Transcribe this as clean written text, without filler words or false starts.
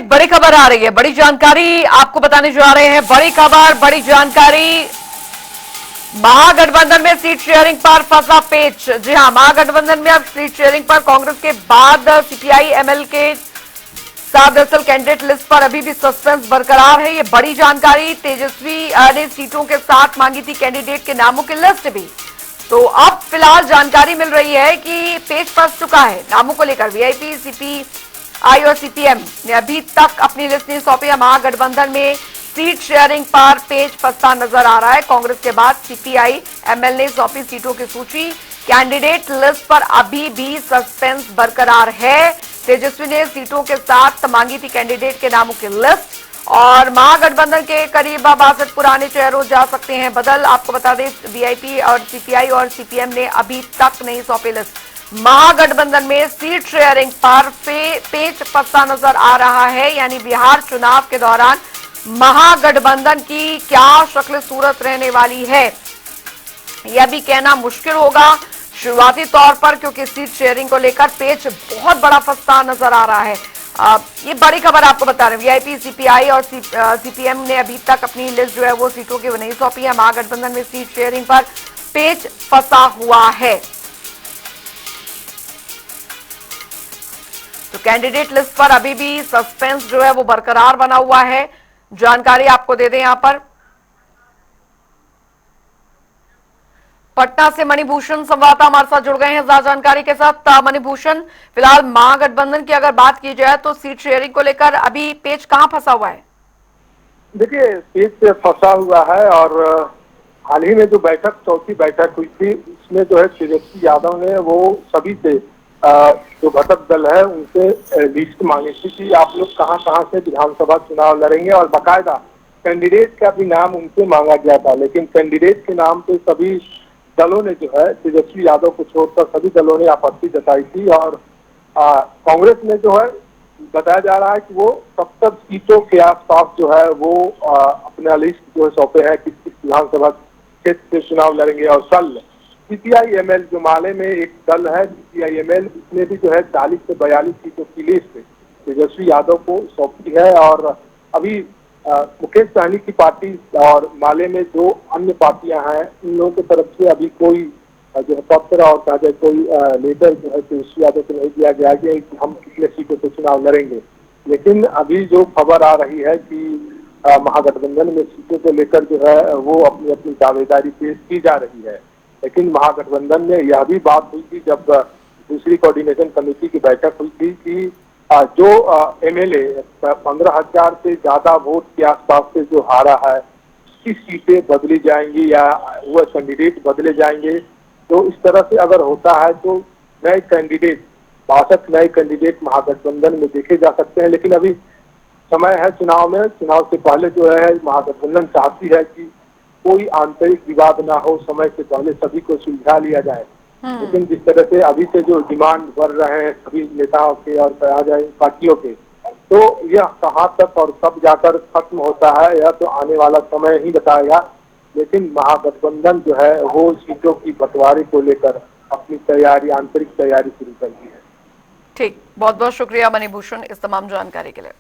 एक बड़ी खबर आ रही है, बड़ी जानकारी आपको बताने जा रहे हैं। बड़ी खबर, बड़ी जानकारी। महागठबंधन में सीट शेयरिंग पर फंसा पेच। जी हां, महागठबंधन में अब सीट शेयरिंग पर कांग्रेस के बाद सीपीआई एमएल के साथ दरअसल कैंडिडेट लिस्ट पर अभी भी सस्पेंस बरकरार है। ये बड़ी जानकारी। तेजस्वी ने सीटों के साथ मांगी थी कैंडिडेट के नामों की लिस्ट भी। तो अब फिलहाल जानकारी मिल रही है कि पेच फंस चुका है नामों को लेकर। वीआईपी, सीपीआई और सीपीएम ने अभी तक अपनी लिस्ट नहीं सौंपी है। महागठबंधन में सीट शेयरिंग पर पेच फंसता नजर आ रहा है। कांग्रेस के बाद सीपीआई एमएल ने सौंपी सीटों की सूची। कैंडिडेट लिस्ट पर अभी भी सस्पेंस बरकरार है। तेजस्वी ने सीटों के साथ मांगी थी कैंडिडेट के नामों की लिस्ट और महागठबंधन के करीब 62 पुराने चेहरों जा सकते हैं बदल। आपको बता दें, वीआईपी और सीपीआई और सीपीएम ने अभी तक नहीं सौंपी लिस्ट। महागठबंधन में सीट शेयरिंग पर पेच फंसता नजर आ रहा है। यानी बिहार चुनाव के दौरान महागठबंधन की क्या शक्ल सूरत रहने वाली है, यह भी कहना मुश्किल होगा शुरुआती तौर पर, क्योंकि सीट शेयरिंग को लेकर पेच बहुत बड़ा फंसता नजर आ रहा है। ये बड़ी खबर आपको बता रहे हैं। वीआईपी, सीपीआई और सीपीएम ने अभी तक अपनी लिस्ट जो है वो सीटों की नहीं सौंपी है। महागठबंधन में सीट शेयरिंग पर पेच फंसा हुआ है। तो कैंडिडेट लिस्ट पर अभी भी सस्पेंस जो है वो बरकरार बना हुआ है। जानकारी आपको दे दें, यहां पर पटना से मणिभूषण संवाददाता हमारे साथ जुड़ गए हैं ज्यादा जानकारी के साथ। मणिभूषण, फिलहाल महागठबंधन की अगर बात की जाए तो सीट शेयरिंग को लेकर अभी पेच कहां फंसा हुआ है? देखिए, पेच फंसा हुआ है और हाल ही में जो चौथी बैठक हुई थी, उसमें जो है तेजस्वी यादव ने वो सभी से जो घटक दल है उनसे लिस्ट मांगी थी कि आप लोग कहां कहां से विधानसभा चुनाव लड़ेंगे और बाकायदा कैंडिडेट का भी नाम उनसे मांगा गया था। लेकिन कैंडिडेट के नाम पे सभी दलों ने जो है, तेजस्वी यादव को छोड़कर सभी दलों ने आपत्ति जताई थी और कांग्रेस ने जो है बताया जा रहा है कि वो 70 सीटों के आसपास जो है वो अपना लिस्ट जो है सौंपे हैं किस किस विधानसभा क्षेत्र से चुनाव लड़ेंगे। और कल सीपीआई एमएल जो माले में एक दल है सीपीआई एमएल, उसने भी जो है 40 से 42 सीटों की लिस्ट तेजस्वी यादव को सौंपी है। और अभी मुकेश सहनी की पार्टी और माले में जो अन्य पार्टियां हैं, इन लोगों की तरफ से अभी कोई जो है पत्र और कहा जाए कोई लेटर जो है तेजस्वी यादव को नहीं दिया गया कि हम कितने सीटों पर चुनाव लड़ेंगे। लेकिन अभी जो खबर आ रही है कि महागठबंधन में सीटों को लेकर जो है वो अपनी अपनी दावेदारी पेश की जा रही है। लेकिन महागठबंधन में यह भी बात हुई थी जब दूसरी कोऑर्डिनेशन कमेटी की बैठक हुई थी कि जो एमएलए 15,000 से ज्यादा वोट के आसपास से जो हारा है, उसकी सीटें बदली जाएंगी या वह कैंडिडेट बदले जाएंगे। तो इस तरह से अगर होता है तो नए कैंडिडेट 62 नए कैंडिडेट महागठबंधन में देखे जा सकते हैं। लेकिन अभी समय है चुनाव में, चुनाव से पहले जो है महागठबंधन चाहती है कि कोई आंतरिक विवाद ना हो, समय से पहले सभी को सुलझा लिया जाए। लेकिन जिस तरह से अभी से जो डिमांड बढ़ रहे हैं सभी नेताओं के और कहा जाए पार्टियों के, तो यह कहां तक और कब जाकर खत्म होता है यह तो आने वाला समय ही बताएगा। लेकिन महागठबंधन जो है वो सीटों की बंटवारे को लेकर अपनी तैयारी, आंतरिक तैयारी शुरू कर दी है। ठीक, बहुत बहुत शुक्रिया मणिभूषण इस तमाम जानकारी के लिए।